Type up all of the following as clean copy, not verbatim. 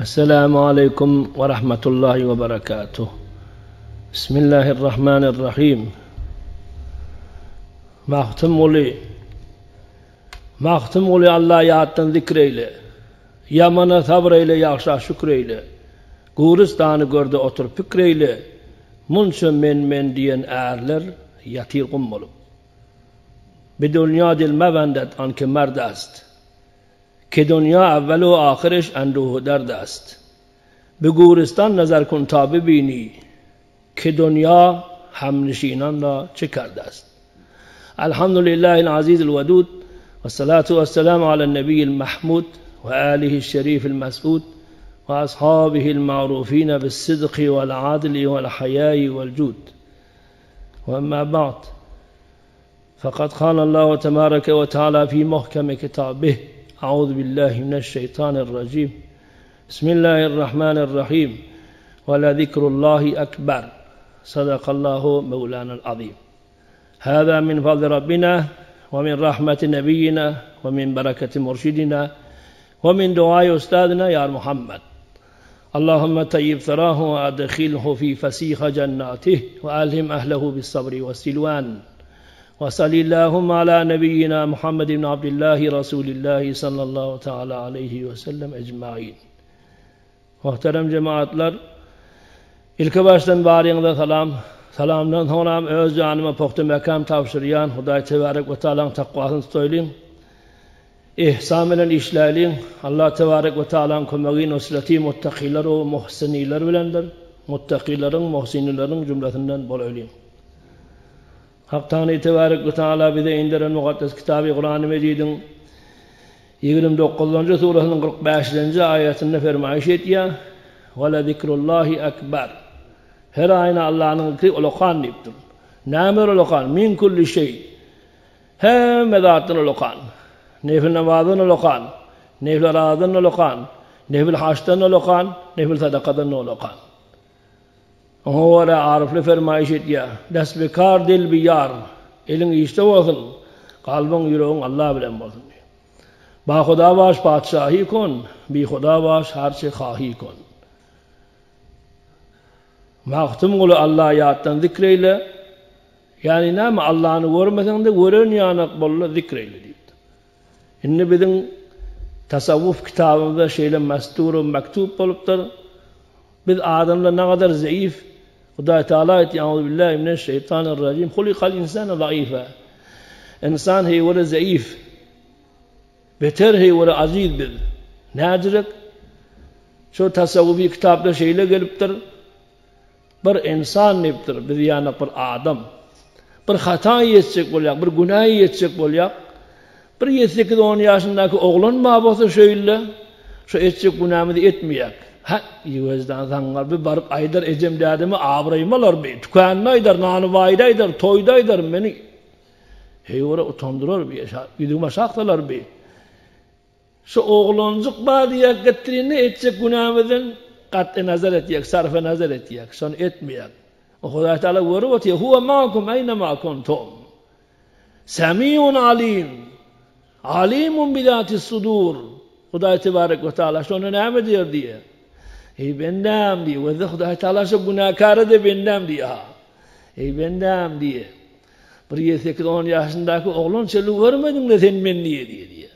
السلام عليكم ورحمة الله وبركاته. بسم الله الرحمن الرحيم. ما أختم لي الله يعطن ذكر إليه يا من صبر إليه يا شكر إليه Guristan gördü otur fikreyle munşu men diyen erler yatir kummulu. Bir dünya dilmevendet anke merdast. Ki dünya evvel ve ahiriş enduhu derdast. Bir Guristan nazar kun tabi bini. Ki dünya hamnişinan la çıkardast. Elhamdülillahil azizil vedud. Ve salatu ve selamu ala nebiyyil mahmud. Ve alihi şerifil mes'ud. وأصحابه المعروفين بالصدق والعدل والحياء والجود وأما بعد فقد قال الله تبارك وتعالى في محكم كتابه أعوذ بالله من الشيطان الرجيم بسم الله الرحمن الرحيم ولذكر الله أكبر صدق الله مولانا العظيم هذا من فضل ربنا ومن رحمة نبينا ومن بركة مرشدنا ومن دعاء أستاذنا يا محمد اللهم طيب ثراه وأدخله في فسيح جناته وألهم أهله بالصبر والسلوان وصل اللهم على نبينا محمد بن عبد الله رسول الله صلى الله تعالى عليه وسلم أجمعين. Muhterem cemaatler, ilk baştan bariyanda salamdan sonra öz canıma poktu mekam tavşırıyan Huday Tebarek ve Teala'nın takvasını söyleyeyim. İhsan bilen işleyin. Allah Tebarek ve Teala'nın kömeğin uslati muttakiler ve muhsiniler bilendir. Muttakilerin, muhsinilerin cümletinden bol öyleyim. Hakk'tan Tebarek ve Teala bize indiren mukaddes kitabı Kur'an-ı Mecid'in 29. suresinin 45. ayetinde fermayış etiyor. وَلَذِكْرُ اللّٰهِ ekber. Her ayına Allah'ın zikri ulukan deyiptir. Namir ulukan, min kulli şey. Hem edatın ulukan. Nefil namazın ulukan, nefil aradın ulukan, nefil haçtan ulukan, nefil sadakadın ulukan. O ara arifli fermayış etiyor. Desbekar dil biyar. Elin işte olsun. Kalbin yüreğin Allah bilen olsun. Ba Khuda baş padişahi kon, bi Khuda baş her şey khahi kon. Mahtum kulu Allah yattan zikreyle. Yani ne mi Allah'ını görmesen de gören yanak bolla zikreyle deyip. Şimdi bizim tasavvuf kitabımızda şeyle mestur mektup oluptur. Biz adamla ne kadar zayıf. Huday Teala etti. Euzubillahi mineşşeytanirracim. Hulikal insanu zayıfa. İnsan heyveli zayıf. Beter heyveli aziz bir. Necirik? Şu tasavvufi kitapta şeyle geliptir. Bir insan neptir. Bir yanak bir adam. Bir hata yetecek bolyak. Bir günah yetecek bolyak. Bir 7-8-10 yaşındaki oğlan mı olsa şöyle, şu etçik günahımı etmeyek. Ha, yüzden zanlar bir barık aydar ecem dedimi abraymalar bir. Tükenme aydar, nanı vayda aydar, toyda aydar beni. Heyvara utandırır bir, yüzüme şaktalar bir. Şu oğlancık badiyek getirini etçik günahımızın kat'i nazar etiyek, sarfa nazar etiyek, son etmeyek. O Huday Teala görüp atıyor, huve ma'akum eyne ma kuntum. Semiyun alim. Alimun bidati sudur. Huday Tebarek ve Teala şunu ne ediyor diye. Bendem diye. Ve Huday Teala şu günahkarı da bendem diye. Bendem diye. Bir 7-8-10 yaşındaki oğlan çelu vermedin de sen ben niye diye.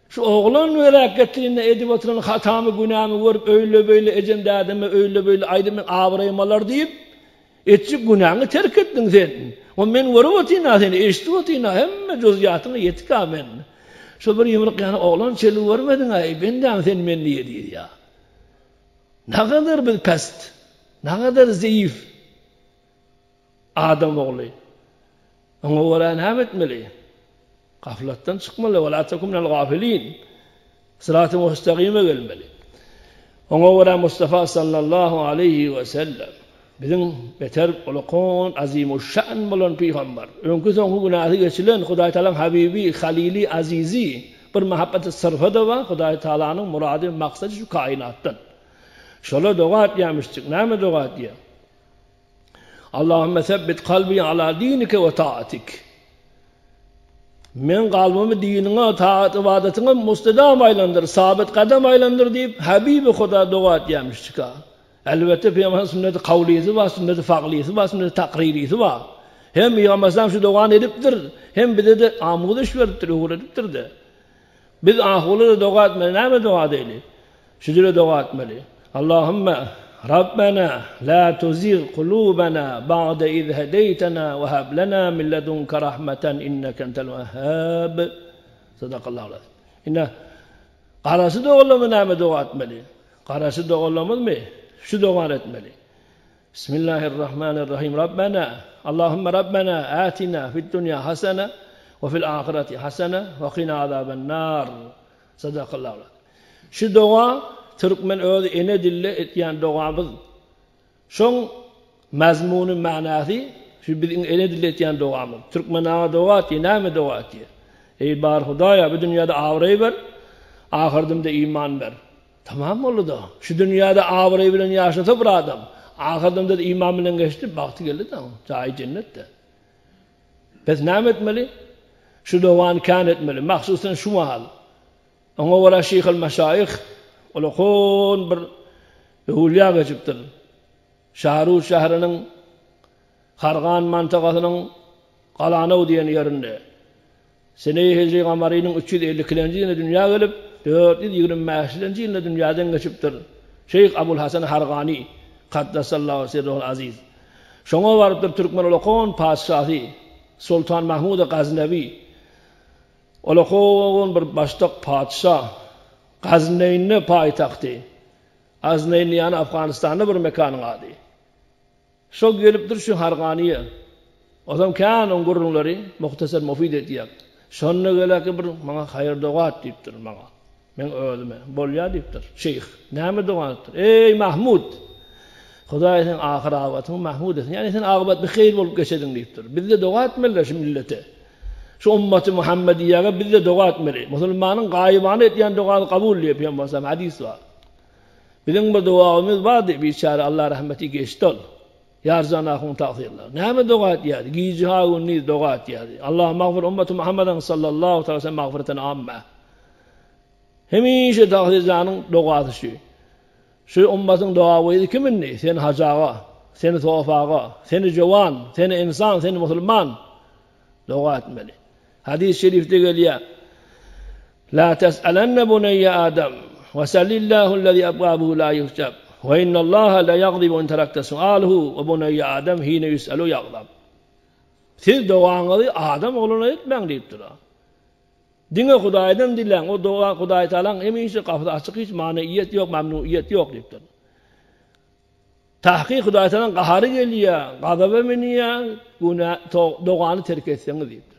Şu oğlan verak getirine edip oturan hatamı günahımı verip öyle böyle ecem dedimi öyle böyle aydımın avraymalar deyip etçik günahını terk ettin sen. O men verip otina seni eşti otina hem cüziyatını yetik amen. Şu bir yumruk yani oğlan çelu vermedin ay benden sen men niye diye ya. Ne kadar bir pest, ne kadar zayıf adam oğlu. Ama oğlan hem etmeli. Gafletten çıkmalı. Ve la tekum minel gafilin. Sırat-ı müstakime gelmeli. Ona göre Mustafa sallallahu aleyhi ve sellem bizim beter olukun azimuşşan bulan peygamber. Önkü son günahı geçilen Huday Teala'nın Habibi, Halili, Azizi bir muhabbeti sırfı da var. Huday Teala'nın muradı, maksadı şu kainattan. Şöyle dua etmiştik. Ne mi dua etmiş? Allahümme sebbit kalbi ala dinike ve taatik. Men kalbimi dinine, taat ibadetine mustedam aylandır, sabit kadem aylandır deyip Habibi Huda dua etmiş çıka. Elbette Peygamber sünneti kavliyeti var, sünneti fakliyeti var, sünneti takririyeti var. Hem Peygamber şu duanı ediptir, hem bir de amuduş veriptir, uğur ediptir de. Biz ahulları dua etmeli, ne dua değil? Şöyle dua etmeli. Allahümme Rabbena la tuzigh kulubana ba'de iz hedeytena ve hab lana min ledunke rahmeten inneke entel vehhab. Sadakallahu aleyhi. İnne qarası da olamı ne dua etmeli? Qarası da olamaz mı? Şu dua etmeli. Bismillahirrahmanirrahim. Rabbena Allahümme Rabbena atina fid dunya hasene ve fil ahireti hasene ve qina azaben nar. Sadakallahu aleyhi. Şu dua Türkmen öz ene dille etyen duamız. Şon mazmunu manası şu bizim ene dille etyen duamız. Türkmen ağa dua eti, nâme dua eti. Ey bar Hudaya bu dünyada avrayı ver, ahirde iman ver. Tamam oldu da. Şu dünyada avrayı bilen yaşata bir adam. Ahirde de iman bilen geçti, baktı geldi tamam. Cahil cennette. Biz nâme etmeli? Şu duanı kan etmeli. Mahsusen şu mahal. Ona valla şeyh el-meşayih ola kon bir Hulya geçiptir. Şahru şehrinin Hargan mantıqasının Qalanav diyen yerinde. Sene-i Hicri Qamari'nin 352. yılında dünya gelip 425. yılında dünyadan geçiptir. Şeyh Abul Hasan Hargani Kaddesallahu sirruhul aziz. Şoňa barıpdyr Türkmen ola kon padşahy Sultan Mahmud Gaznevi. Ola kon bir başlyk padşah Gazneynni paytaxtı. Gazneyn yani Afganistan'da bir mekanın adı. Şo gelipdir şu Harganiye. Adam kan on gurunları muhtasar mufid etiyap. Şonne gelaki bir bana hayır dua et deyipdir bana. Men öldüm. Bolya deyipdir. Şeyh. Näme dua ettir? Ey Mahmud. Hudaý sen ahiratın Mahmud etsin. Yani sen ahiret bir hayır bolup geçedin deyipdir. Bizde dua etmeliler şu millete. Şu ümmeti Muhammediye'ye bizde dua etmeli. Müslümanın gayibane etyen duayı kabul ediyor Peygamber hadis var. Bizim bu duamız vardı bir çare Allah rahmeti geçti ol. Yarzanahum tağfirler. Näme dua etýärdi? Giycihaun ni dua etýärdi. Allah mağfir ümmeti Muhammeden sallallahu aleyhi ve sellem mağfireten amme. Hemişe tağfircanın duası şu. Şu ümmetin duayı kimin ni? Sen hacağa, seni tofağa, seni cevan, seni insan, seni Müslüman dua etmeli. Hadis-i şerifte geliyor. La tes'alenne buneyye Adem ve sellillahü'llezî ebgâbuhu la yuhcab. Ve innallâhe la yagdibu in terakte su'aluhu ve buneyye Adem hine yus'alu yagdab. Siz duanızı Adem oğluna etmeyin deyiptir. Dine Hudaýdan dilen, o dua Hudaý Teala'nın hemişe kapısı açık, hiç maniyet yok, memnuniyet yok deyiptir. Tahkik Hudaý Teala'nın qaharı geliyor, gazabı miniyor, duanı terk etseniz deyiptir.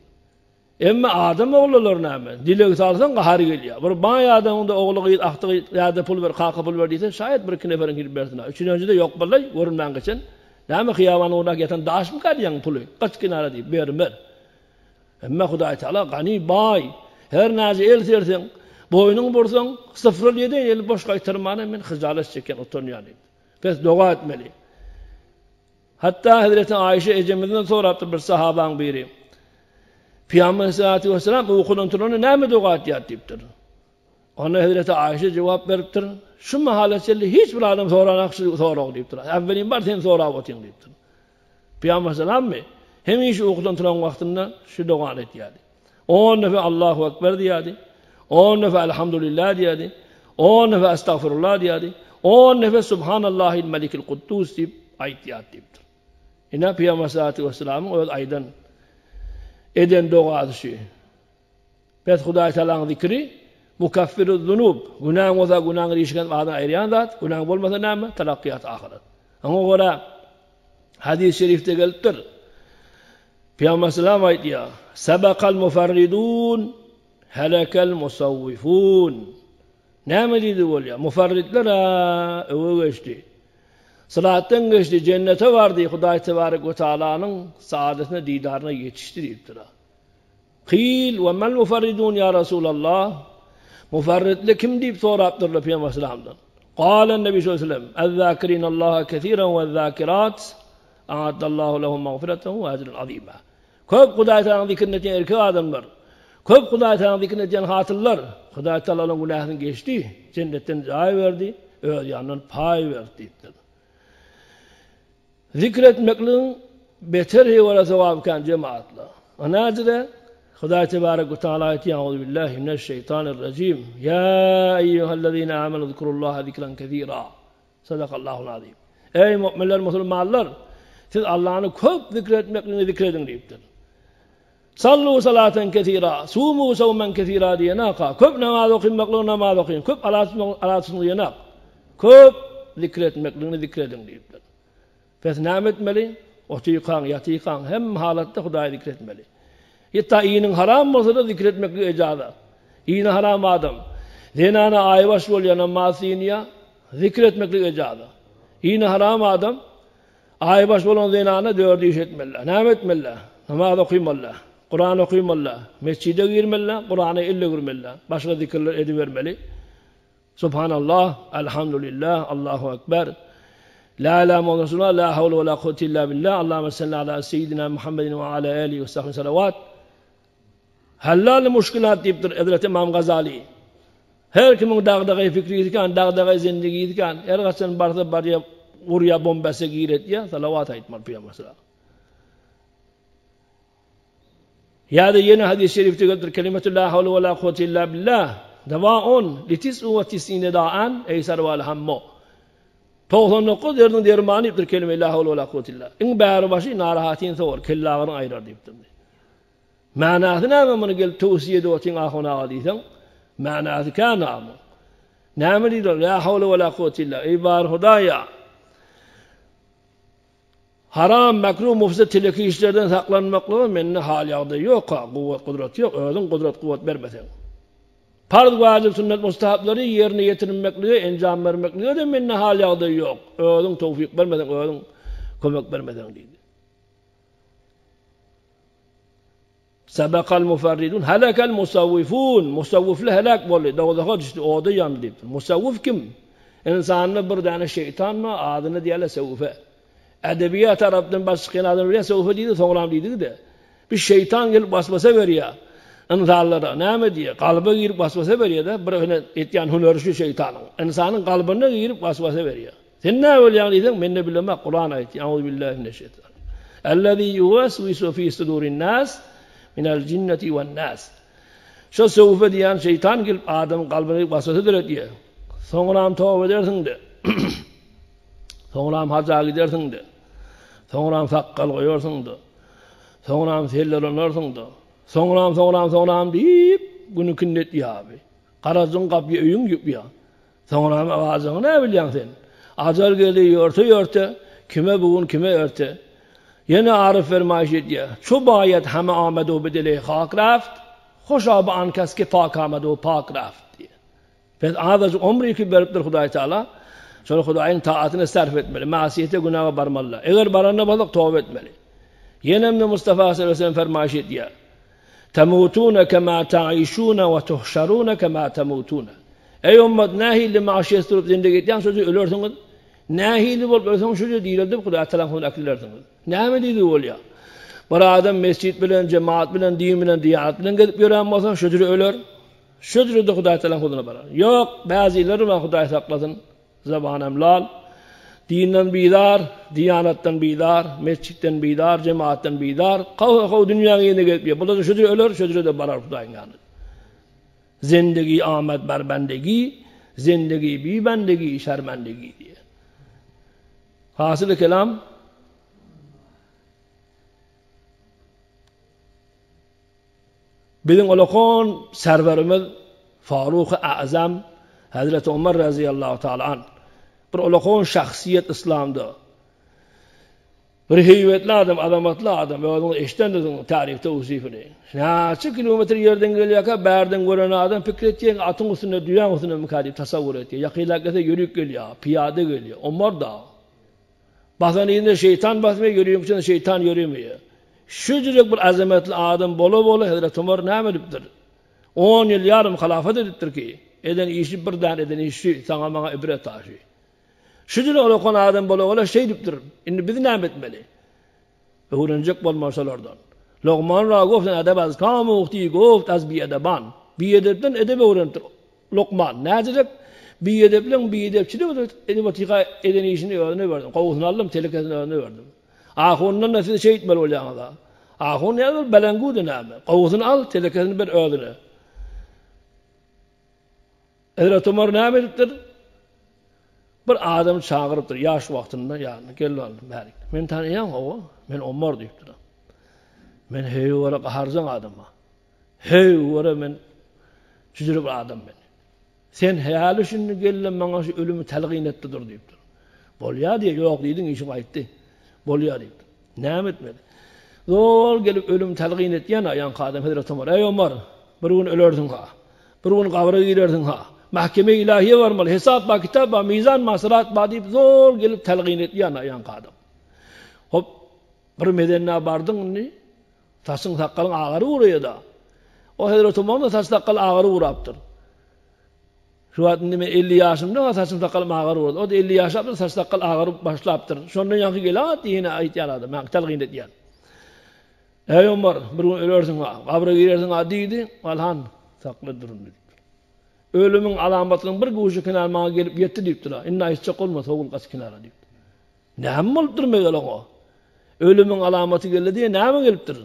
Emma Adem oğullar näme? Dile salsan qahar geliyor. Bir bay adamın da oğlu git axtı ýa-da pul ver, qaqa pul ver diýse, şayet bir kineferin girip bersin. Üçüncüde yok bolay, görünmän geçen. Näme xiyaban ona geten daş mı kadyan pulu? Kaç kinara diýip bermer. Emma Hudaý Taala gani bay. Her näze el sersen, boynuň bursan, 0.7 el boş gaýtyrmany men hijalat çeken oturýany. Pes dua etmeli. Hatta Hazreti Ayşe ecemizden sorapdy bir sahabaň biri. Peygamber sallallahu aleyhi ve sellem okudan turunu näme dua etýär diýipdir. Ona Hazreti Ayşe cevap beripdir. Şu mahaletçeli hiç bir adam soranakçı sorak diýipdir. Evvelin bar sen sorap otyň diýipdir. Peygamber sallallahu hemişe okudan turan wagtynda şu dua etýärdi. 10 nefe Allahu ekber diýärdi. 10 nefe elhamdülillah diýärdi. 10 nefe estağfirullah diýärdi. 10 nefe subhanallahil melikil kuddus diýip aýtýar diýipdir. Ina Peygamber sallallahu aleyhi ve sellem öz aýdan eden duası şu. Bet Hudaý Teala'nın zikri mukaffiruz zunub. Günah olsa günahı işken adam aýryan zat, günah bolmasa näme? Talaqqiyat ahiret. Ama ora hadis-i şerifte gelipdir. Peygamber sallallahu aleyhi ve sellem aýtýar: "Sabaqal mufarridun, halakel musawwifun." Näme diýdi bolýar? Mufarridler öwe geçdi. Salatdan geçti, cennete vardı. Hudaý tebarek ve Teala'nın saadetine, didarına yetişti deyipdir. Qil ve mel mufarridun ya Resulallah. Mufarridle kim deyip sorapdırlar Peygamber sallallahu Qala Nebi sallallahu aleyhi ve sellem: "Ez-zâkirîne Allâhe kesiren ve z-zâkirât, a'addallâhu lehum mağfireten ve ecren azîmâ." Köp Hudaý Teala'nın zikrini eten erkek adamlar. Köp Hudaý Teala zikrini eden hatırlar. Hudaý Teala onun günahını geçti. Cennetten cay verdi. Öz yanından pay verdi. Zikretmekliğin beter hevara sevabıkan cemaatla. Anadire Hudaý Tebarek ve Teala ayeti "Euzu billahi mineşşeytanirracim. Ya eyyuhellezine amenu zikrullaha zikran kesira." Sadakallahul azim. Ey müminler, Müslümanlar, siz Allah'ını köp zikretmekliğini zikredin deyiptir. Sallu salaten kesira, sumu savmen kesira diye naka. Köp namaz okuymakliğini namaz okuyun. Köp alatısını yenak. Köp zikretmekliğini zikredin deyiptir. Fes nam etmeli, otikan, yatikan, hem halatta Hudaýy zikretmeli. Hatta iyinin haram olsa da zikretmekliği ecada. İyinin haram adam. Zenana aybaş bolýan masiniya zikretmekliği ecada. İyinin haram adam aybaş bolan zenana dördü iş etmeli. Nam etmeli. Namaz okuymalı. Kur'an okuymalı. Mescide girmeli. Kur'an'ı elle girmeli. Başka zikirler edivermeli. Subhanallah, elhamdülillah, Allahu ekber. La ilahe illallah, Resulullah, la havle ve la kuvvete illa billah. Allahumme salli ala seyyidina Muhammedin ve ala alihi ve sahbihi salavat. Hallal müşkilat deyiptir Hazreti İmam Gazali. Her kimin dağdağay fikri idikan, dağdağay zindigi idikan, her gaçan barsa barya urya bombası giret ya, salavat aytmal Peygamber sallallahu. Ya da yeni hadis-i şerifte götür kelimetü la havle ve la kuvvete illa billah. Devaun litis'u ve tis'ine da'an eysar vel hammo. 99 yerden dermanı iptir kelime la havle ve la kuvvete illa. İn bäri başı narahatin sor, kellagını ayrar deyiptir. Manasy näme muny gel tawsiye edetin ahuna hadisen? Manasy kana mı? Näme diýdir? La havle ve la kuvvete illa ibar Hudaýa. Haram, makruh, mufsid tileki işlerden saklanmaklığı menne hal ýagda ýok, kuvvet, kudret ýok, özüň kudret, kuvvet bermeseň. Farz, wajib, sünnet, mustahaplary ýerine ýetirmekliği, enjam bermekliği de menne hal ýagda ýok. Özüň tawfik bermeseň, özüň kömek bermeseň diýdi. Sabaqal mufarridun, halakal musawwifun. Musawwifler helak boldy, dogdaga düşdi, oda ýandy diýip. Musawwif kim? İnsanyny bir däne şeytanma adyny diýerler sawfa. Edebiyat Arap'tan başka adamlar bile sawfa diýdi, soňram diýdi de. Bir şeytan gelip basbasa berýär. İnsanlara näme diýär? Galba girip basbasa berýär de, bir etýän hünärşi şeytanyň. İnsanyň galbyna girip basbasa berýär. Sen näme bolýan diýsen, men ne bilmem, Kur'an aýtdy. Euzu billahi mineşşeytan. Ellezî yuwaswisu fî sudurin nas minel cinneti ven nas. Şu sawfa diýen şeytan gelip adam galbyna basbasa berýär. Soňram tawba edersiň de. Soňram haja gidersiň de. Soňram sakkal goýarsyň da. Soňram sellerenlersiň da. Soňram diýip güni kinnet ýaby. Garazyň gapy öýüň ýupýa. Soňram awazyny ne bilýän sen? Ajal geldi ýörte, kime bugün kime örte. Yine Arif fermaýş edýär. Şu bayat heme amadu bedeli hak raft. Hoş abi an kes ki pak amadu pak raft diye. Biz azaz umri ki beripdir Hudaý Teala. Şol Hudaýyň taatyny sarf etmeli. Masiyete günaha barmaly. Eger baranna bolsak tawba etmeli. Yenemde Mustafa sallallahu aleyhi ve sellem fermaýş edýär. Temutuna kema ta'işuna ve tuhşaruna kema temutuna. Ey ummat nahili maşiyet durup zindigi etýän sözü ölersiňiz. Nahili bolup ölseň şoju diýildi Hudaý Teala akillersiňiz. Näme diýdi bolýar? Bir adam mescid bilen, cemaat bilen, din bilen, diýat bilen gelip ýören bolsa şoju öler. Şoju da Hudaý Teala huduryna barar. Ýok, bäzileri we Hudaý saklasyn. Zabanem lal, dinden bidar, diyanattan bidar, mescitten bidar, cemaattan bidar, kav dünýäge ýene gelip, bular şöyle öler, şöyle de barar Hudaýyň ýanyna. Zindagi amed berbendegi, zindagi bibendegi, şermendegi diye. Hasılı kelam, bizim olakon serverimiz Faruk-ı Azam Hazreti Ömer radıyallahu ta'ala an. Bir olakon şahsiyet İslam'da. Bir heybetli adam, adamatlı adam. Ve onu eştendedim tarihte usifini. Neçe kilometre yerden geliyor ki berden gören adam fikrettiğin atın üstünde, dünya üstünde mükadip tasavvur ediyor. Yakilakete yürüyüp geliyor, piyade geliyor. Onlar da. Bazen yine şeytan basmaya görüyor için şeytan yürümüyor. Şu cürek bir azametli adam bolu Hazreti Ömer ne ediptir? 10 yıl yarım halafet ediptir ki. Eden işi birden eden işi sana bana ibret taşı. Şu cürek olakon adam bolu şey ediptir. Şimdi biz ne etmeli? Öğrenecek olmasalardan. Lokman ra goftan edeb az kam uhti goft az bi edeban. Bi edebden edebe öğrentir. Lokman näzirek bi edeblen bi edepçilik edebatika eden işini öğreneverdim. Qowusunu aldım telekesini öğreneverdim. Ahondan da size şehit bel olacağına. Ahon ne belengudu näme. Qowusunu al telekesini bir öğrene. Hazret Ömer näme edipdir? Bir adam çağırıptır yaş wagtynda ýa-ni geldi bärik. Men tanıyan o, men Ömer diýipdir. Men hey wara qaharjan adamma. Hey wara men çüzürüp adam men. Sen hayal üçün gelle maňa şu ölümi telgin etdidir diýipdir. Bolýa diýe ýok diýdin işim aýtdy. Bolýa diýipdir. Näme etmedi. Zol gelip ölüm telgin etýän aýan adam Hazret Ömer. Ey Ömer, bir gün ölerdiň ha. Bir gün gabra girerdiň ha. Mahkeme ilahiye varmalı. Hesap ba, kitap ba, mizan ma, sırat ba deyip zor gelip telgin etýän aýan adam. Hop, bir medenine bardyň ni? Taşyň sakalyň agary urýar da. O Hazret Ömer da taş sakal agary urapdyr. Şu wagtynda men 50 ýaşymda taşyň sakalym agary urdy. O da 50 ýaşapdyr, taş sakal agary başlapdyr. Şondan ýanky gelat ýene aýtýar adam. Men telgin etýän. Ey Ömer, bir gün ölersiň ha. Gabra girersiň ha diýdi. Alhan sakly durun dedi. Ölümün alamatynyň bir guşy kenar maňa gelip ýetdi diýipdir. Inna isçe bolmaz, howul gaç kenara diýipdir. Näme bolup durmaýar o? Ölümün alamaty geldi diýe näme gelipdir?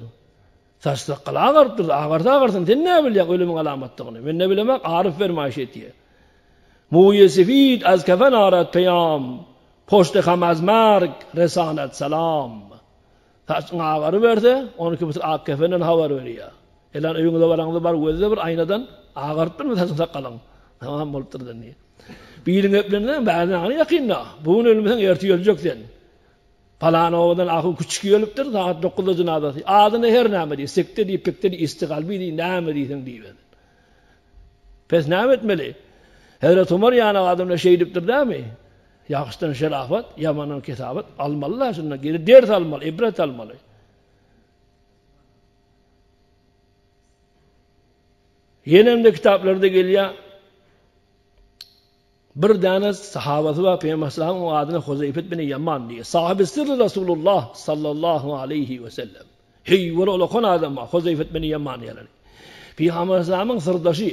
Saçda qala agardyr, agardy, sen näme bilýän ölümün alamatdygyny? Men ne bilemek, arif bermäş etýär. Muye sefid az kefen arat peyam, poşte ham az marg, resanet salam. Saçyň agary berdi, onu ki ak kefenden habar berýär. Elan öýüňde baraňdy bar gözde bir aýnadan agartdyrmy saçyň sakalyň? Tamam bolupdyr diýdi. Biýirin öplerinden bäzäni ýakynna. Bugun ölmesen erti öljek sen. Falan owadan ahy küçük ölüpdir, saat 9-da jynazasy. Adyny her näme diýip, sekte diýip, pekte diýip, istigalbi diýip, näme diýsen diýip. Pes näme etmeli? Hazret Ömer ýa-ni adamla şey diýipdir dämi? Ýagşydan şerafat, ýamandan kesabat almaly, şunda geri ders almaly, ibret almaly. Yenemde kitaplarda gelýär. Bir däne sahabasy we Peýgamberimiň o adyny Huzayfet bin Yaman diýär. Sahabe sirri Rasulullah sallallahu aleyhi we sellem. Hey wara kon adam Huzayfet bin Yaman ýalar. Peýgamberimiň sirdaşy.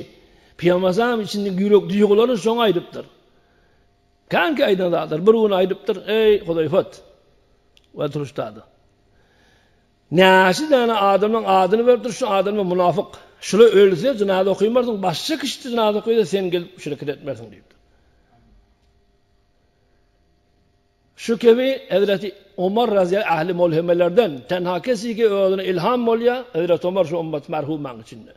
Peýgamberimiň içinde ýürek duýgulary şoň aýdypdyr. Kanka aýdandadyr. Bir gün aýdypdyr. Ey Huzayfet. We turuşdady. Näşi däne adamyň adyny berdir, şu adamy munafyk. Şunu ölse jinaza okuýmarsyň, başga kişi jinaza okuýsa sen gelip şirket etmersiň diýipdir. Şu kebi Hazreti Ömer radıyallahu ahli mulhimelerden tenha kesiki öğüne ilham bolýa, Hazreti Ömer şu ümmet merhuman içinde.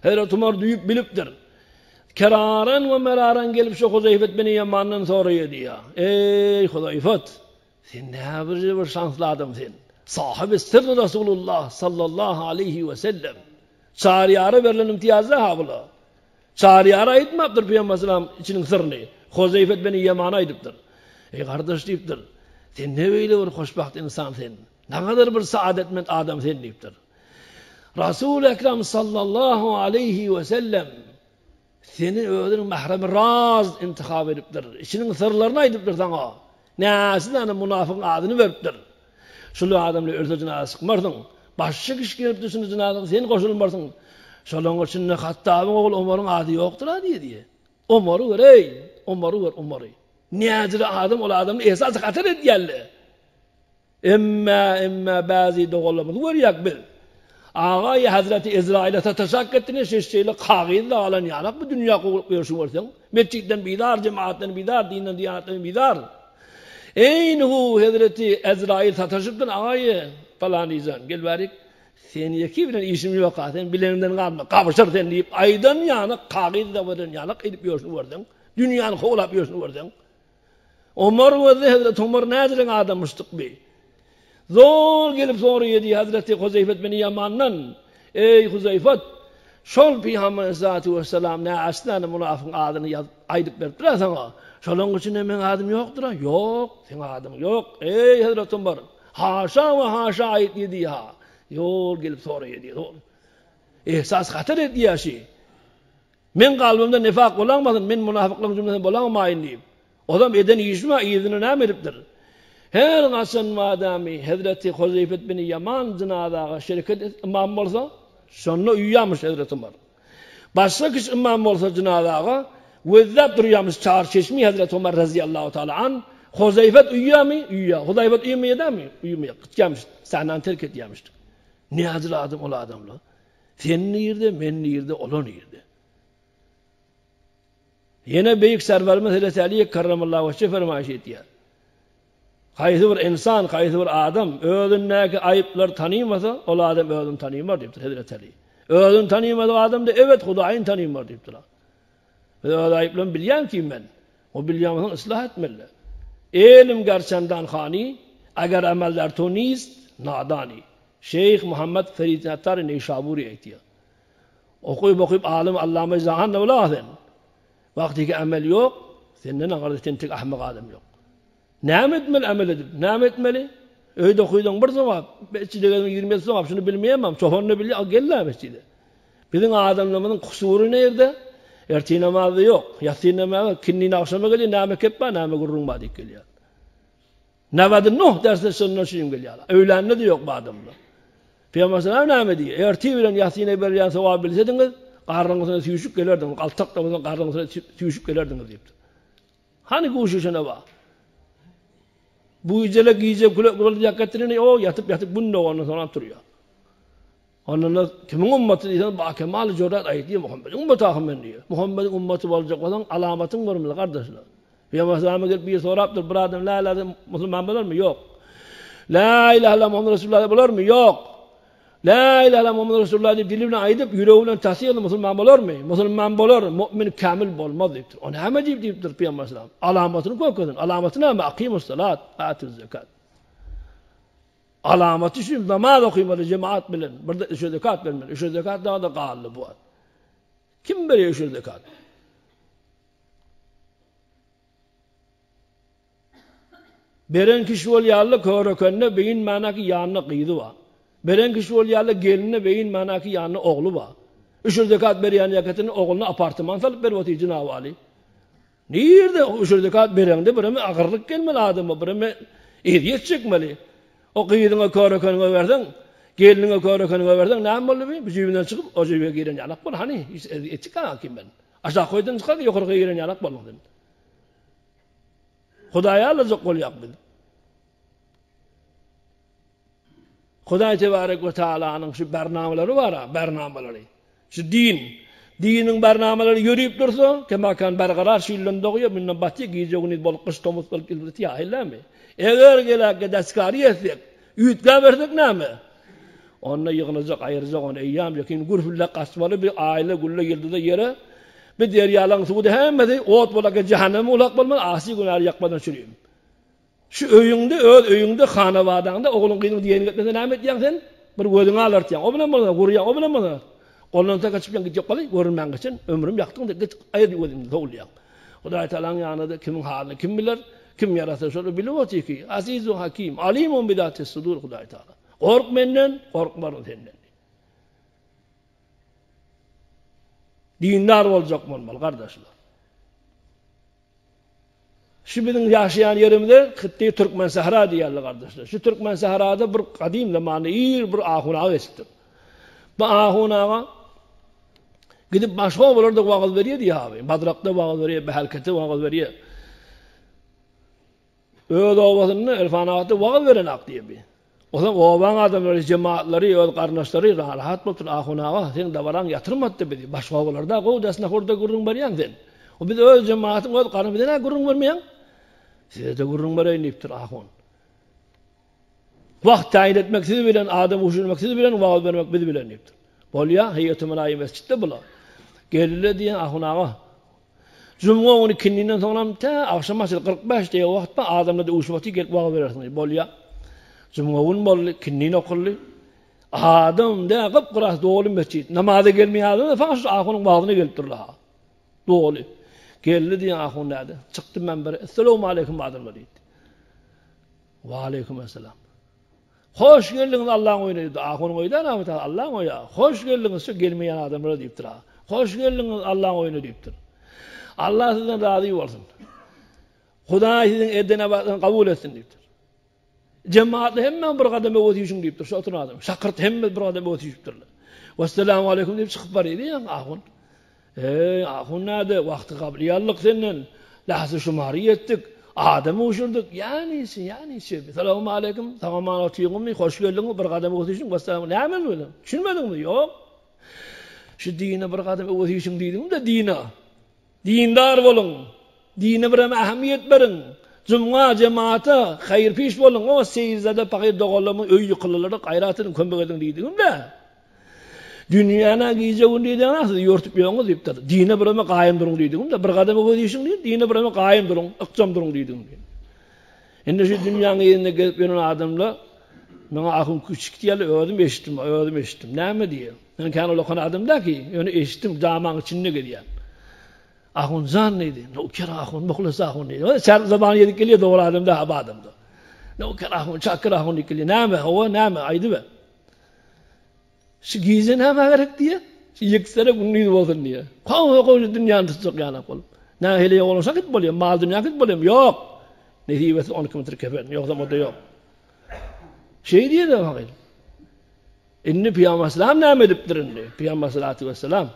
Hazreti Ömer duýup bilipdir. Keraran ve meraran gelip şu Huzayfet bin Yaman'dan soruyor diýär. Ey Huzayfet, sen näme bir şansly adam sen. Sahibi sirri Rasulullah sallallahu aleyhi ve sellem. Çariyara verilen imtiyazı ha bula. Çariyara aýtmapdyr Peýgamber içiniň sirrini. Huzayfet bin Yaman aýdypdyr. Ey kardeş diýipdir. Sen ne beýle bir hoşbaht insan sen. Ne kadar bir saadetmend adam sen diýipdir. Rasul Ekrem sallallahu aleyhi ve sellem seni öýüň mahremi raz intihab edipdir. İçiniň sirlerini aýdypdyr saňa. Näsini munafyk adyny beripdir. Şulu adamly örtejine asykmarsyň. Başga kişi gelip düşünü jinazaga sen goşulmarsyň. Şolaň üçin Hattabyň ogul Ömeриň ady ýokdur diýdi. Ömeri wer ey, Ömeri wer Ömeri. Näzir adam ol adamny esas hatar edýärli. Emma bazi dogulamy wer ýak bil. Agay Hazreti İsrail'e tataşakketine şeşçeyle kağıyla alan yanak bu dünya koyuşu varsan. Mescitten bidar, cemaatten bidar, dinden diyanetten bidar. Eynuhu Hazreti İsrail tataşıptın agay falan izan. Gel barik. Sen yeki bilen işim yok ha. Sen bilenden kalma. Kapışır sen deyip aydan yanak kağıyla varın yanak edip yoşu varsan. Dünyanı koğulap yoşu varsan. Ömer ve Hazreti Ömer näzirin adammıştık bey. Zor gelip soruyor diye Hazreti Huzayfet bin Yaman'dan. Ey Huzayfet, şol Peygamber Aleyhissalatu vesselam ne aslan münafık adını aýdyp beripdir sana. Şolaň üçin men adım ýokdur. Yok, sen adım yok. Ey Hazreti Ömer, haşa ve haşa aýtdy ha. Yol gelip soruyor diye. Ehsas hatar etýär şi. Men galbymda nifak bolanmasyn, men münafyklaryň jümlesinden bolanmaýyn diýip. Odam eden işme ýüzüne näme edipdir? Her gaçan madami Hazreti Huzeyfet bin Yaman cenadaga şeriket imam bolsa, şonu uyuyamış Hazreti Ömer. Başka kişi imam bolsa cenadaga Vezzat duruyormuş çarşışmi Hazreti Ömer radıyallahu teala an. Huzeyfet uyuyor mu? Uyuyor. Huzeyfet uyumuyor da mı? Uyumuyor. Gitmiş. Senden terk etmiş. Ne hazır adam ola adamla? Senin yerde, men yerde, olan yerde. Yine büyük serverimiz Hazreti Ali'ye karramallahu vecce fermayış ettiler. Kayısı bir insan, kayısı bir adam, öğündeki ayıplar tanıyamasa, ola adam öğün tanıyamar deyiptir Hazreti Ali. Öğün tanıyamadı adam da evet Hudayın tanıyamar deyiptir. Ve o ayıplarını bilyen kim ben? O bilyanını ıslah etmeli. Elim gerçenden hani, agar ameller toniz, nadani. Şeyh Muhammed Ferid Nettar Neşaburi ettiya. Okuyup alim Allame Zahan nevladen. Vakti ki amel yok, senden ağırda tentik ahmak adam yok. Ne etmeli amel edip? Ne etmeli? Öyle okuyduğun bir zaman, mescidede 20 zaman şunu bilmeyemem. Çoğunluğu biliyor, gel mescide. Bizim adamlarımızın kusuru nerede? Erti namazı yok. Yatsı namazı, kinniğine akşama geliyor, nâme keppa, nâme gurrunma dik geliyor. Nâme Nuh derse sonuna şeyim geliyor. Öğlenle de yok bu adamlar. Peygamber sallallahu nâme diyor. Erti bilen yatsıyla beriyen sevabı bilseydiniz, karnınızına tüyüşük gelerdiniz. Altaklarınızın karnınızına tüyüşük gelerdiniz deyip. Hani kuşuşuna var? Bu icele giyecek kulak getirini o yatıp bunu ondan sonra duruyor. Onunla kimin ümmeti diysen bak kemal corat ayet diyor Muhammed. Ümmeti ahmen diyor. Muhammed'in ümmeti olacak olan alamatın var mı kardeşler? Peygamber sallallahu aleyhi ve sellem bir soraptır. Buradan la ilahe Müslüman bulur mu? Yok. La ilahe illallah Muhammed Resulullah bulur mu? Yok. La ilahe illallah Muhammed Resulullah deyip dilimle aydıp yüreğiyle tasdikle Müslüman bulur mu? Müslüman bulur. Mümin kamil bulmaz deyiptir. O ne deyiptir Peygamber sallallahu aleyhi ve sellem. Alamatını koyun. Alamatını ama akimus salat, atuz zekat. Alamatı şu namaz okuymalı cemaat bilen. Burada işe zekat vermeli. İşe zekat daha da kâllı bu. Kim veriyor işe zekat? Beren kişi ol yağlı körökönne beyin manaki yanına kıydı var. Beren kişi ol yağlı gelinine beyin manaki yanına oğlu var. İşe zekat veriyen yakatının oğluna apartman salıp vervati Cenab-ı Ali. Nerede işe zekat verende birime ağırlık gelmeli adama. Birime ehliyet çekmeli. O kıyıdına körökönüne versen, gelinine körökönüne versen, ne yapmalı bir? Bir cübünden çıkıp o cübüye giren yanak bol. Hani çıkan hakim ben. Aşağı koydan çıkar ki yukarı giren yanak bol. Hudaya alacak kol yak bildim. Huday Tebarek ve Teala'nın şu bernameleri var ha, bernameleri. Şu dinin bernameleri yürüyüp dursa, kemakan berqarar şiirlen doğuyor, minnan batı giyeceğini bol kış tomuz kıl kilbeti ya, öyle mi? Eğer gelak deskari etsek, üyütken versek ne mi? Onunla yığınacak, ayıracak onu eyyam, yakin gurfulla kasmalı bir aile gülle geldi de yere, bir deryalan suğdu hemmedi, oğut bolak cehenneme ulak bolmaz, asi günahı yakmadan sürüyüm. Şu öyünde hanavadanda oğlun kıyını diyenin gitmese ne et sen? Bir gözünü alart yan, o bilen bana, guruyan, o bilen bana. Ondan kaçıp yan gidecek balı, görünmen geçen, ömrüm yaktın da git ayır gözümde doğul yan. Huday Teala'nın yanında kimin halini kim bilir? Kim yaratır sonra biliyor ki azizun hakim, alimun bidatis sudur Huday Teala. Kork menden, korkmar senden. Dindar olacak olmalı kardeşler. Şu bizim yaşayan yerimizde Kıtti Türkmen Sahra diyorlar kardeşler. Şu Türkmen Sahra'da bir kadim zamanı iyi bir ahunağı estir. Bu ahunağa gidip başka oğullarda vaaz veriyor diye abi. Badrak'ta vaaz veriyor, Behelket'te vaaz veriyor. Öyle ovasını Elfanağat'ta vaaz veren ak diye bir. O zaman ovan adamları, cemaatleri, öyle kardeşleri rahat bultur ahunağa. Sen davaran yatırmadı bir. Başka oğullarda o desne orada gurrun veriyen sen. O bir de öyle cemaatin öyle karnı bir de ne gurrun vermeyen? Size de gurrun vereyim deyiptir ahun. Vakt tayin etmek sizi bilen, adam uçurmak sizi bilen, vaaz vermek bizi bilen deyiptir. Bolya, Heyet-i Melayi Mescid'de bula. Gelile diyen ahunağa. Cumhur onu kinliğinden sonra akşam asıl 45 diye vaktda adamla da uçvatı gelip vaaz verirsin. Bolya. Cumhur'un bolli, kinliğini okulli. Adam da kıpkıras doğulu mescid. Namazda gelmeyen adam da fakat ahunun vaazını gelip durla. Doğulu. Geldi diyen ahun nerede? Çıktım ben beri. Esselamu aleyküm adamla deydi. Ve aleyküm esselam. Hoş geldiniz Allah'ın oyunu dedi. Ahunun oyunu da Allah'ın oyunu. Hoş geldiniz şu gelmeyen adamlara deyiptir. Hoş geldiniz Allah'ın oyunu deyiptir. Allah sizden razı olsun. Huda sizin edene bakın kabul etsin deyiptir. Cemaatli hemen bir kademe ötüşün deyiptir. Şu oturan adam. Şakırt hemen bir kademe ötüşüptür. Vesselamu aleyküm deyip çıkıp var idi ya ahun. Ahun nerede? Vakti kabliyallık senin. Lahsı şumarı yettik. Adamı uçurduk. Yani. Selamu aleyküm. Tamam anlatıyorsun mu? Hoş geldin. Bir kademe ötüşün. Vesselamu. Ne hemen böyle? Düşünmedin mi? Yok. Şu dine bir kademe ötüşün dedim de dine. Dindar olun. Dine bir ehemmiyet verin. Cuma cemaate hayır piş bolun. O seyizde pakir doğalımın öyle kılılır. Gayratını kömbek edin dedim de. Dünyana giyeceğin dedim nasıl yortup yoğunuz deyiptir. Dine birime kayım durun dedim de. Bir kademe ötüşün dedim. Dine birime kayım durun. Akşam durun dedim. Şimdi şu dünyanın yerine gelip yenen adamla bana akım küçük diye öğredim eşittim. Ne mi diye? Yani kendi olakan adam da ki onu eşittim camağın içinde gidiyor. Ahun zan neydi? Ne ukara ahun, muhlasa ahun neydi? Ser zaman yedik geliyor doğru adam da haba adamdı. Ne ukara ahun, çakır ahun dikili. Ne mi? Aydı be. Şu giysen hemen gerek diye. Şu yıksana bunluydu olsun diye. Koy dünyanın tutacak yana kolum. Ne hele olursa git bolayım, mal dünya git bolayım. Yok. Ne diyeyim 10 kilometre kefen. Yoksa modda yok. Diye de bakayım. İnni Peygamber Aleyhisselam ne ediptir inni? Peygamber Aleyhisselam.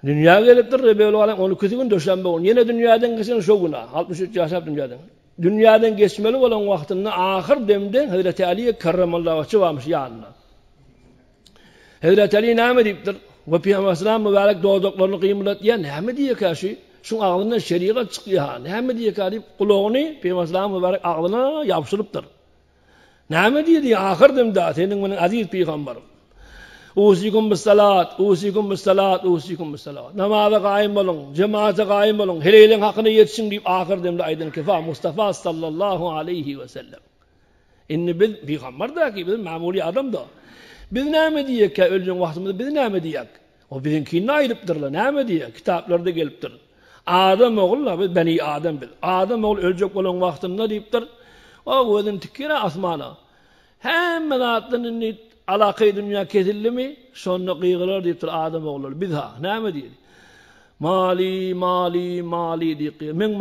Dünya geliptir böyle olan onu kötü gün döşembe on. Yine dünyadan geçen şu günah. 63 yaşap dünyadan. Dünyadan geçmeli olan vaktinde ahir demde Hazreti Ali'ye karramallahu vecihü varmış yanına. Hazreti Ali ne ediptir? Ve Peygamber Aleyhisselam mübarek doğduklarını kıyımlat diye ne diye karşı? Şu ağzından şeriat çıkıyor ha. Ne diye karşı? Kulağını Peygamber Aleyhisselam mübarek ağzına yapıştırıptır. Ne diye ahir demde senin benim aziz peygamberim. Usikum bis salat. Namaza kaim olun, cemaate kaim olun, heleylen hakkını yetişin deyip ahir demde aydın kefa Mustafa sallallahu aleyhi ve sellem. İnni biz peygamber da ki bizim mamuli adam da. Biz ne diyek ya öleceğin vaktimizde biz ne diyek? O bizimkine ayrıptırlar. Ne diyek? Kitaplarda geliptir. Adam oğullar biz beni Adem bil. Adam oğul ölecek olan vaktinde deyiptir. O gözün tikine asmana. Hemen atlının alakayı dünya kesildi mi? Sonra kıyıgılar deyiptir Adem oğullar. Biz ha. Ne diyor? Mali diyor. Men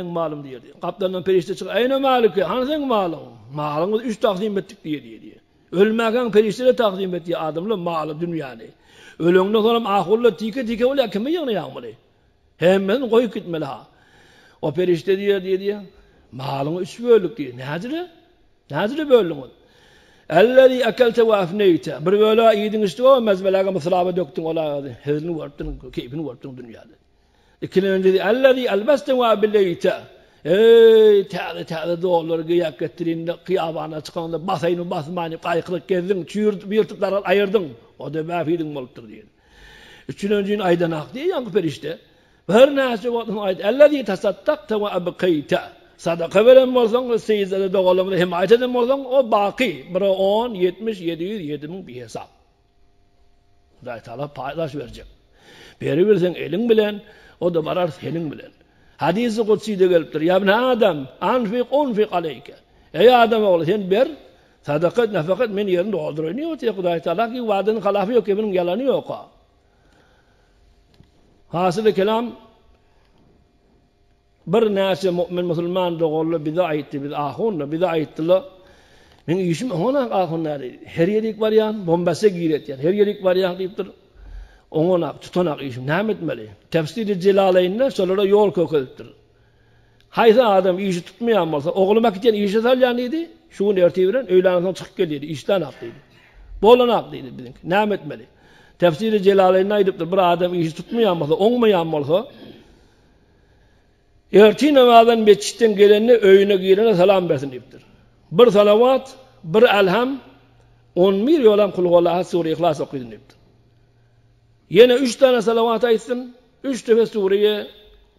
malım diyor. Kaptandan perişte çıkıyor. Eyne malik ya? Hani sen malın? Malımız 3 takdim ettik diye. Ölmeken periştele takdim etti adamla malı dünyanı. Ölünden sonra ahurla tike oluyor. Kime yanına yağmalı? Hemen koyup gitmeli ha. O perişte diye. Malını 3 bölük diyor. Nedir bölümün? Ellezî ekelte ve afneyte. Bir böyle yedin işte o mezbelaga mıslaba döktün ola. Hezini varttın, keyfini varttın dünyada. İkinci önce de ellezî elbeste ve abilleyte. Tağda doğulur gıyak ettirinde kıyabana çıkanda basayını basmayını kayıklık gezdin, çığırtıp yırtıkları ayırdın. O da bafidin moluktur diye. Üçüncü öncün aydan hak diye yankı perişte. Her nâsi vatın ayet. Ellezî tasaddakte ve abkeyte. Sadaka veren olsan, seyizde doğulumda himayet eden olsan, o baki. Biri 10, 70, 700, 7000 bir hesap. Allah Teala paylaş verecek. Beri versen elin bilen, o da barar senin bilen. Hadis-i Kudsi'de geliptir. Ya ibn Adam, unfik aleyke. Ey Adam oğlu sen ber, sadakat, nafakat men yerini dolduruyor. Niye o diye Allah Teala ki vaadinin halafı yok, benim yalanı yok. Hasılı kelam, bir nasi mümin Müslüman doğulu bize aitti, biz ahunla, bize aittiler. Men işim ona ahunlar. Her yerik var ya, bombası giret ya. Her yerik var ya deyiptir. Ona tutanak işim ne etmeli? Tefsir-i Celaleyn'de sonra yol kokulduktur. Haysa adam işi tutmayan olsa, oğluma giden işe salyan idi. Şunu erteyi veren, öğleden sonra çıkıp geliydi. İşten haklıydı. Bolan haklıydı bizimki. Ne etmeli? Tefsir-i Celaleyn'de aydıptır. Bir adam işi tutmayan olsa, olmayan olsa, erteyi namazdan meçhitten gelenine, öğüne girene selam versin deyiptir. Bir salavat, bir elham, 11 yolam kulhullaha Sure-i İhlas okuyun deyiptir. Yine 3 tane salavat aytsın, 3 defa Suriye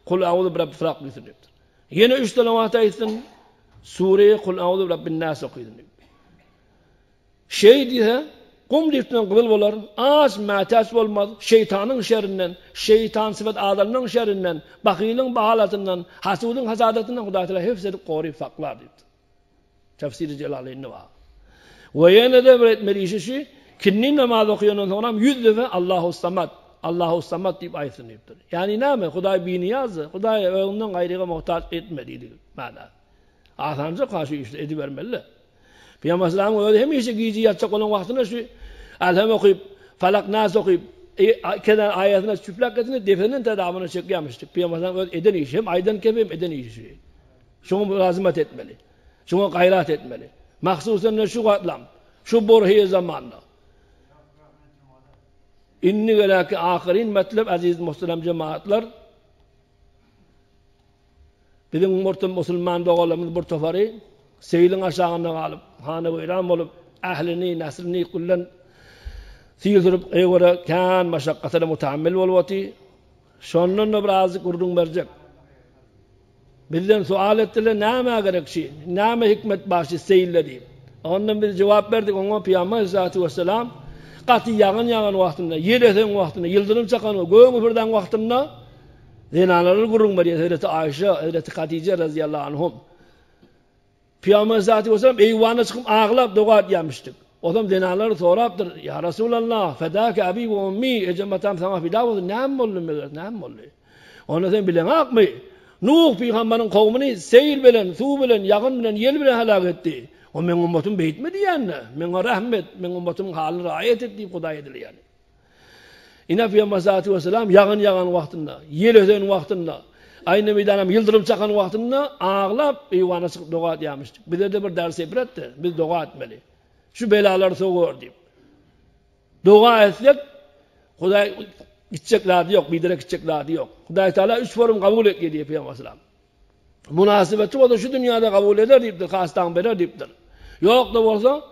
Kul a'udhu bi rabbil falaq deyiptir. Yine 3 salavat aytsın, Suriye Kul a'udhu bi rabbin nas okuyun deyiptir. Diye, kum deyiptinden kıbıl bolar, az matas olmaz, şeytanın şerrinden, şeytan sıfat adamının şerrinden, bakilin bahalatından, hasudun hasadetinden Huda Teala hepsini koruyup saklar deyiptir. Tefsir-i Celaleyn'de var. Ve yine de bir etmeli işi kinni namaz okuyanın sonra 100 defa Allahu Samad deyip ayetini deyiptir. Yani ne mi? Huday bir niyazı. Huday ondan gayrıga muhtaç etmediydi. Mana. Asanca karşı işte edivermeli. Peygamber Aleyhisselam öyle hem işe giyici yatacak olan vaktinde şu Elham okuyup, Falak Nas okuyup, kenar ayetine çüplak etini defenin tedavını çekiyormuştuk. Peygamber Aleyhisselam öyle eden iş. Hem aydan kebe hem eden iş. Şunu mülazimet etmeli. Şunu gayret etmeli. Mahsusen ne şu katlam. Şu borhiye zamanla. İnni velâki ahirin metleb aziz muhterem cemaatler. Bizim Müslüman doğalarımız bir tofari seylin aşağına kalıp hane bayram olup ahlini neslini kullan siyirdirip evre kan meşakkatine mutahammil olvati şondan birazcık urdun verecek. Bizden sual ettiler nama gerek şey, nama hikmet başı seyirle diyeyim. Ondan biz cevap verdik ona Peygamber Aleyhisselatü Vesselam katı yağın vaktinde, yer esen vaktinde, yıldırım çakan, göğün üfürden vaktinde zinaları kurun var ya Hazreti Ayşe, Hazreti Hatice radıyallahu anhum. Peygamber Aleyhisselatü Vesselam eyvana çıkıp ağlayıp dua etmiştik. O zaman zinaları soraptır. Ya Resulallah, fedâke abi ve ummi, ecematam sana fidâ olsun. Nâm oldu meğer, nâm oldu. Onu sen bilen hak mı? Nuh Peygamber'in kavmini seyir bilen, su bilen, yakın bilen, yel bilen helak etti. O men ummetim beytmedi yani. Men rahmet, men ummetim halini riayet etti Huday edildi yani. İna Peygamber Aleyhisselatü Vesselam yağın vaktinde, yel özen vaktinde, aynı meydanam yıldırım çakan vaktinde ağlayıp eyvana çıkıp dua etmiştik. Bize de bir ders ibretti. Biz dua etmeli. Şu belaları soğur deyip. Dua etsek Huday gideceklerdi yok, bilerek gideceklerdi yok. Huday Teala 3 forum kabul et diye Peygamber Aleyhisselam. Münasebeti o da şu dünyada kabul eder deyiptir, kastan beri deyiptir. Yok da olsa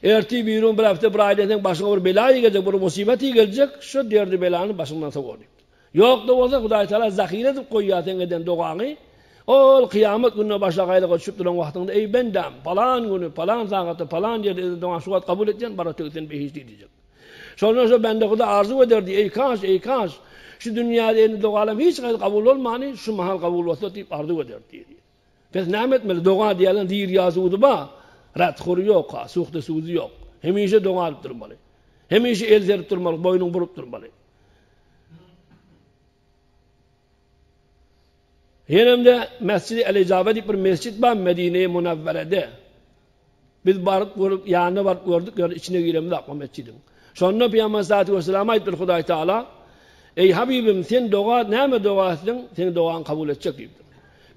erti bir ürün bir hafta bir aileden başına bir belayı gelecek, bir musibeti gelecek, şu derdi belanın başından soğur deyiptir. Yok da olsa Huday Teala zahire edip koyuyor eden doğanı. O kıyamet gününe başlayıp düşüp duran vaktinde ey bendem falan günü falan zahate falan yerde doğan suat kabul edeceksin bana tövben behiç diyecek. Sonra bende Huda arzu ederdi ey kaş şu dünyada en doğalım hiç kabul olmani şu mahal kabul olsa deyip arzu ederdi diye. Biz nimet mele doğa diyelim dir yazıdı ba rat xuru yok ha suxta suzu yok. Hemişe doğa alıp durmalı. Hemişe el zerip durmalı, boynun vurup durmalı. Yenemde Mescid-i El-İcabe deyip bir mescid var Medine-i Münevvere'de. Biz varıp yanına varıp gördük, içine girelim de akma mescidin. Sonra Peygamber Aleyhisselatü Vesselam'a ayettir Huday Teala, ey Habibim sen dua, neyme dua ettin? Senin duan kabul edecek deyip.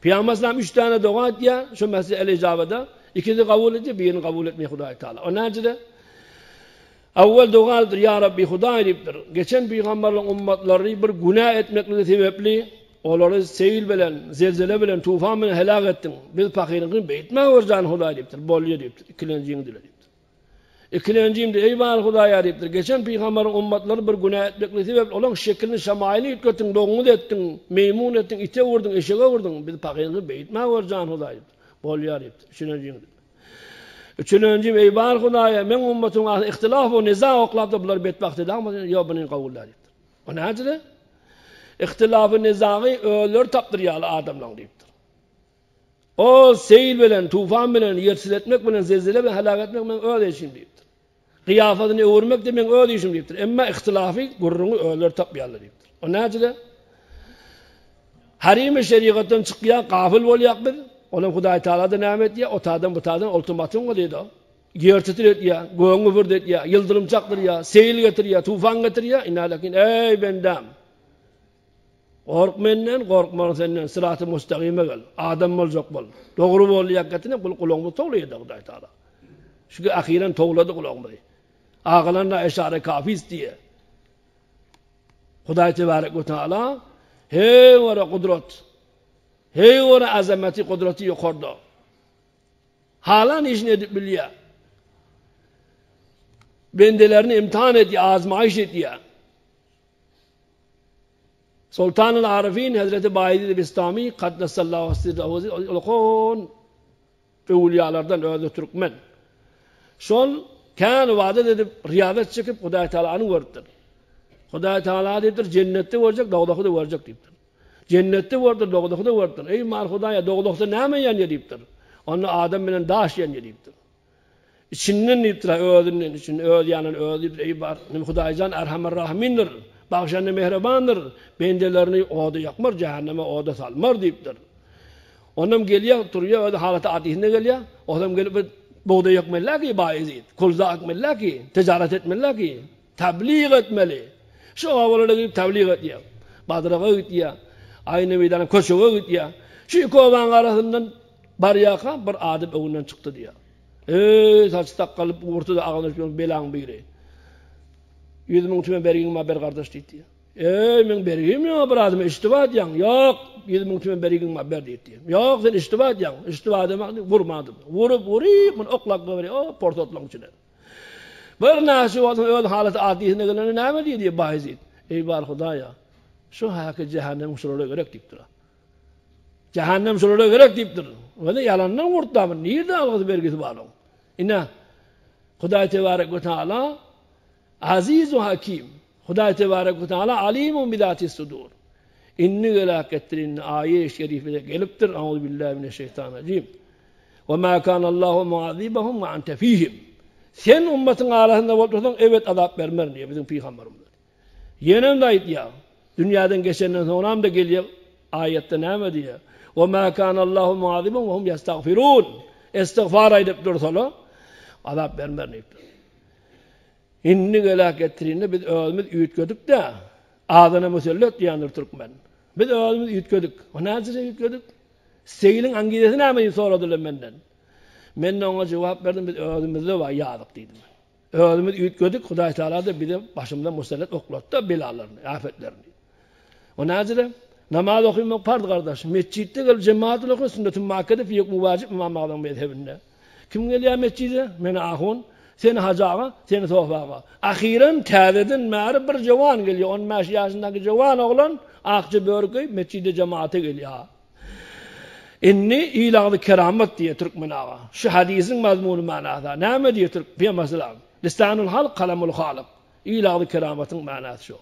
Peygamber Aleyhisselam 3 tane dua etti ya, şu Mescid-i El-İcabe'de. İkisi kabul etti, birini kabul etmiyor Huday Teala. O nerede? Evvel duadır ya Rabbi Huday deyiptir. Geçen Peygamberlerin ummatları bir günah etmekle sebepli, onları seyil bilen, zelzele bilen, tufan bilen helak ettin. Biz fakirin beytme orcan Huday deyiptir. Bolya deyiptir. İkilenciğini dile deyiptir. İkilenciğim de eyvallah Huday'a deyiptir. Geçen Peygamber'in ummatları bir günah etmekle sebep olan şeklini şamaili ettin, doğunu ettin, meymun ettin, ite vurdun, eşeğe vurdun. Biz fakirin beytme orcan Huday deyiptir. Bolya deyiptir. Üçüncüğini dile. Üçüncüğüm eyvallah Huday'a men ummatın ihtilaf ve niza oklap da bunlar betbaht eder ama ya bunun kavullar deyiptir. O ne acıdı? İhtilafı nizamı ölür taptıryalı adamlar deyiptir. O seyil bilen, tufan bilen, yersiz etmek bilen, zelzele bilen, helak etmek bilen öyle işim deyiptir. Kıyafetini öğürmek demek öyle işim deyiptir. Ama ihtilafı gurrunu ölür taptıryalı deyiptir. O ne acıdı? Harim-i şeriattan çıkıya gafil olayak bir, onun Huday Teala'da nimet ya, o tadan bu tadan ultimatum o deydi o. Yertitir et ya, göğün üfür et ya, yıldırım çaktır ya, seyil getir ya, tufan getir ya, inalakin ey bendam. Korkmenden, korkman senden, sırat-ı müstakime gel. Adam olacak bol. Doğru bol yakatine kulağımı toğlaydı Huday Teala. Çünkü ahiren toğladı kulağımı. Ağalarına eşare kafiz diye. Huday Teala, hey vara kudret, hey vara azameti kudreti yukarıda. Halan işini edip biliyor. Bendelerini imtihan ediyor, azmayiş ediyor. Sultan-ı Arifin Hazreti Bayezid Bistami Kaddesallahu aleyhi ve evliyalardan öyle Türkmen. Son kan vaat edip riyadet çıkıp Huday Teala'nı gördüler. Huday Teala dediler cennette olacak, dağdakı da olacak deyiptir. Cennette vardır, dağdakı da vardır. Ey mar Huday'a dağdakta ne yan deyiptir. Onu Adem bilen daş yan deyiptir. İçinden deyiptir, öldüğünün için öldüğünün öldüğü ey bar. Hudaycan Erhamer Rahmindir. Bağışanı mehrebandır. Bendelerini oda yakmar, cehenneme oda salmar deyiptir. Onam geliyor, duruyor, öyle halata adihinde geliyor. Onam gelip buğday yakmeliler ki baizid. Kulza yakmeliler ki, ticaret etmeliler ki, tebliğ etmeli. Şu havalara gidip tebliğ ediyor. Badrağa gidiyor. Aynı meydanın koşuğa gidiyor. Şu kovan arasından bariyaka bir adım evinden çıktı diyor. Saç takkalıp ortada ağlanıp belan biri. 100 bin tümen berigin haber kardeş dedi. Men berigim ya bir adım istiva ediyen. Yok 100 bin tümen berigin haber dedi. Yok sen istiva ediyen. İstiva demek vurmadım. Vurup bunu oklak böyle o portotlan içine. Bir nasi olsun öyle halat adisine gelene ne mi diye bahizit. Ey bar Hudaya. Şu hakı cehennem usulüne gerek deyip dura. Cehennem usulüne gerek deyip dura. Öyle yalandan vurtlamın. Nerede algısı belgesi var onun? İnna Huday Tebarek ve Teala aziz ve hakim. Huday Tebarek ve Teala alimun bidati sudur. İnni gelak ettirin ayet-i şerifede geliptir. Euzubillahimineşşeytanirracim. Ve ma kana Allahu muazibahum ve ente fihim. Sen ümmetin arasında olursan evet azap vermer diye bizim peygamberimiz. Yenem de ait ya. Dünyadan geçenden sonra da geliyor ayette ne diyor? Ve ma kana Allahu muazibahum ve hum yestağfirun. İstiğfar edip dursalar azap vermer diyor. İnni gelak ettiğinde biz özümüz üyütködük de ağzına müsellet diyanır Türkmen. Biz özümüz üyütködük. O nasıl üyütködük? Seylin angidesine mi soradılar benden? Ben de ona cevap verdim, biz özümüzde var yağdık dedim. Özümüz üyütködük, Huday Teala da bize başımda müsellet oklattı belalarını, afetlerini. O nasıl? Namaz okuymak farz kardeş. Mescitte gel cemaat okuyor, sünnet-i muakkede fiyek muvacip İmam Mağdan mezhebinde. Kim geliyor mescide? Meni ahun. Seni hacağa, seni sohbağa. Ahiren tədedin mağrib bir cavan geliyor. 15 yaşındaki cavan oğlan akçı börgü mescide cemaate geliyor. İnni ilahı keramet diye Türkmen ağa. Şu hadisin mazmunu manada. Ne diye Türk? Bir mesela. Listanul halk kalamul halik. İlahı kerametin manası şu.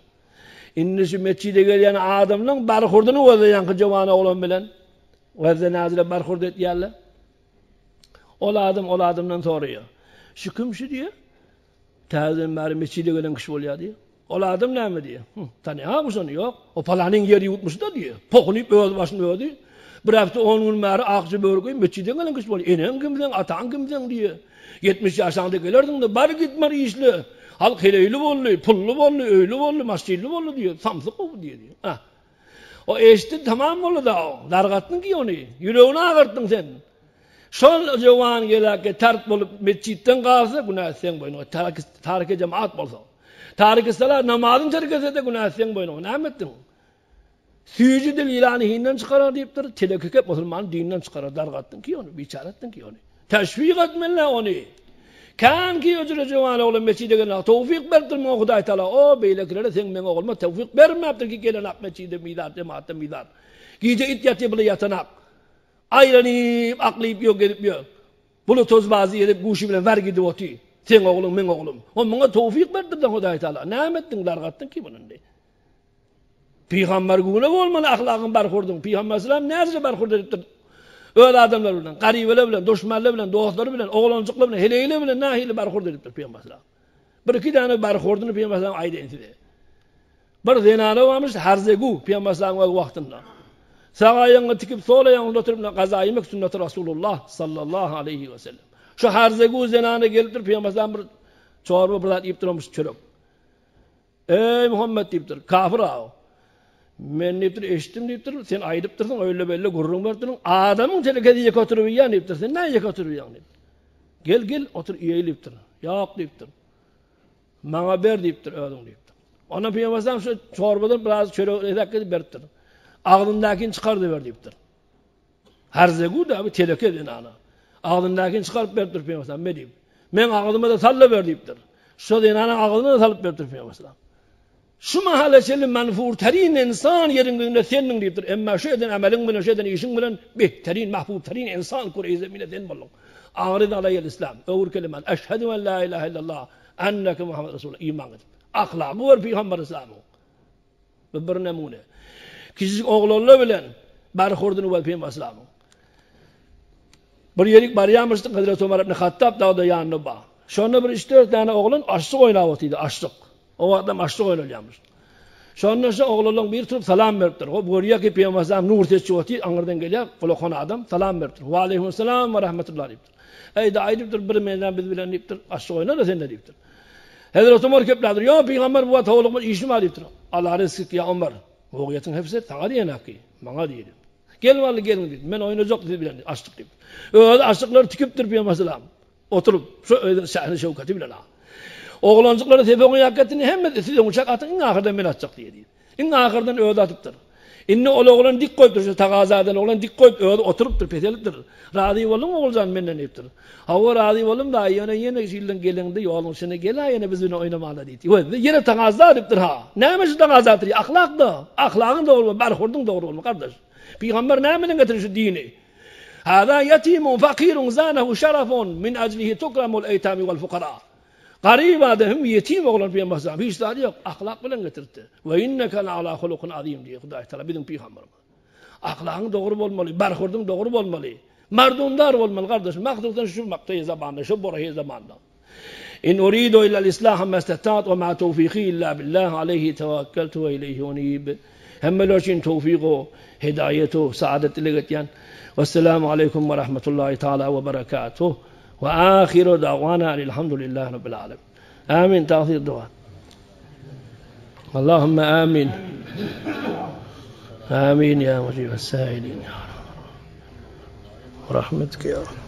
İnni şu mescide gelen adamın barhurdunu vazayan ki cavan oğlan bilen. Vazda nazile barhurdu et yerle. Ol adamdan soruyor. Şu kimşi diyor. Tezin bari mescide gelen kişi oluyor diyor. Ol adam ne mi diyor. Tanıya mısın yok. O falanın yeri yutmuş da diyor. Pokunuyup öldü başını öldü. Bir hafta 10 gün bari akçı börgü mescide gelen kişi oluyor. Enen kimden, atan kimden diyor. 70 yaşında gelerdin de bari gitmar işli. Halk heleyli bollu, pullu bollu, öylü bollu, masjidli bollu diyor. Samsık o diyor. O eşti tamam bollu da o. Dargattın ki onu. Yüreğini ağırttın sen. Şol cavan gelake tart bolup mescitten kalsa günah sen boyuna. Tarike cemaat bolsa. Tarike salat namazın terkese de günah sen boyuna. Ne ettin? Süyücü dil ilanihinden çıkarar deyip dur. Telekükep Müslüman dininden çıkarar. Dargattın ki onu. Biçarettin ki onu. Teşvik etmenle onu. Kan ki öcüre cavan oğlum mescide gelen. Tevfik verdirme o Huday Teala. O beylekilere sen men oğluma tevfik vermeyaptır ki gelen ak mescide midar, cemaatte midar. Gece it yatı bile yatanak. Ayranıp, aklayıp yok edip yok. Bunu tozbazı edip kuşu bilen ver gidip otu. Sen oğlum, men oğlum. O bana tevfik verdirdin Huday Teala. Ne ettin, dargattın ki bunun diye. Peygamber güne olmalı ahlakın barkurdun. Peygamber Aleyhisselam nerede barkurdu ediptir? Öyle adamlar bilen, garibeler bilen, düşmanlar bilen, dostları bilen, oğlancıklar bilen, heleyle bilen, nahiyle barkurdu ediptir Peygamber Aleyhisselam. Bir iki tane barkurdunu Peygamber Aleyhisselam ayda entidi. Bir zenane varmış, harzegu Peygamber Aleyhisselam vaktinde. Sağ ayağını tikip sol ayağını oturup kaza yemek sünneti Resulullah sallallahu aleyhi ve sellem. Şu harzegu zenane geliptir Peygamber Aleyhisselam bir çorba bir yiyip durmuş çörek. Ey Muhammed deyiptir, kafir ağa. Men deyiptir, eşittim deyiptir, sen aydıptırsın, öyle böyle gururun verdirin. Adamın telekedi yek oturup yiyen deyiptir, sen ne yek oturup yiyen deyiptir. Gel, otur eğiliptir. Yok deyiptir. Bana ver deyiptir, öldüm deyiptir. Ona Peygamber Aleyhisselam şu çorbadan biraz çörek edip veriptir. Ağzındakini çıkardı ver deyiptir. Harzegu da bir teleke den ana. Ağzındakini çıkarıp veriptir Peygamber Aleyhisselam, ne deyip. Men ağzıma da salla ver deyiptir. Şu den ana ağzına da salıp veriptir Peygamber Aleyhisselam. Şu mahalleseli menfurterin insan yerinde senin deyiptir. Emma şu eden amelin bilen, şu eden işin bilen, behterin, mahbubterin insan kur izemine sen bollun. Ağrıd aleyhel İslam. Öğür kelimen. Eşhedü en la ilahe illallah. Enneke Muhammed Resulullah. İman edip. Ahlakı var Peygamber İslam'ı. Bir nemune. Kişi oğlanla bilen barhurdunu var Peygamber İslam'ı. Bir yerik bariyamıştık Hazreti Ömer ibn Hattab da yanına bağ. Şonda bir 3-4 tane oğlan açlık oynavotıydı, açlık. O adam açlık oynayacakmış. Şonnaşa oğlanın bir turup salam veripdir. O buriya ki Peygamber nur teçiwati anırdan gelýär, kulakhan adam salam veripdir. Wa aleyhisselam ve rahmetullah diýipdir. Eýde aýdypdyr bir menden biz bilen diýipdir. Aşy oýnar da sen diýipdir. Hazrat Ömer köplädir. "Yo Peygamber bu tawluk işi mi diýipdir. Allah rızık ya Ömer. Oğyatın hepsi taňa diýen haky. Maňa diýdi. Gel waly gelin diýdi. Men oýnajak diýdi bilen açdyk diýip. Öýde açdyklar tüküpdir Peygamber sallam. Oturup şu öýden şähni şewkati bilen. Oğlancıkları tepegün yakatini hemme sizin uçak atın in ahirden men atacak diye deydi. In ahirden öğde atıptır. İnne oğlan dik koyuptur şu taqazadan oğlan dik koyup öğde oturuptur peteliptir. Radi bolum oğulcan menden deyiptir. Hava radi bolum da yine şilden gelindi yolun şene gela yine bizine oynamanda deydi. Yine taqazda deyiptir ha. Näme şu taqazadır? Ahlak da. Ahlakın doğru, barhurdun doğru olma kardeş. Peygamber näme getirir şu dini? Hada yetimun fakirun zanahu şerefun min ajlihi tukramul eytami vel fukara. Garip adam yetim oğlan Peygamber sallallahu hiç daha yok. Ahlak bilen getirdi. Ve inneke ala hulukun azim diye Hudaý Taala bizim Peygamber. Ahlakın doğru bolmaly, barhurdun doğru bolmaly. Mardumdar bolmaly kardeş. Makdurdan şu maktay zamanda, şu borahy zamanda. İn uridu illa al-islah ma istata'tu ve ma tawfiqi illa billah alayhi tawakkaltu ve ilayhi unib. Hemmeloçin tawfiqo, hidayetu, saadet ile getýän. Vesselamu aleykum ve rahmetullahi taala ve berekatuh. وآخر دعوانا الحمد لله رب العالمين آمين تأخير الدعاء اللهم آمين آمين يا مجيب السائلين يا رب ورحمتك يا رب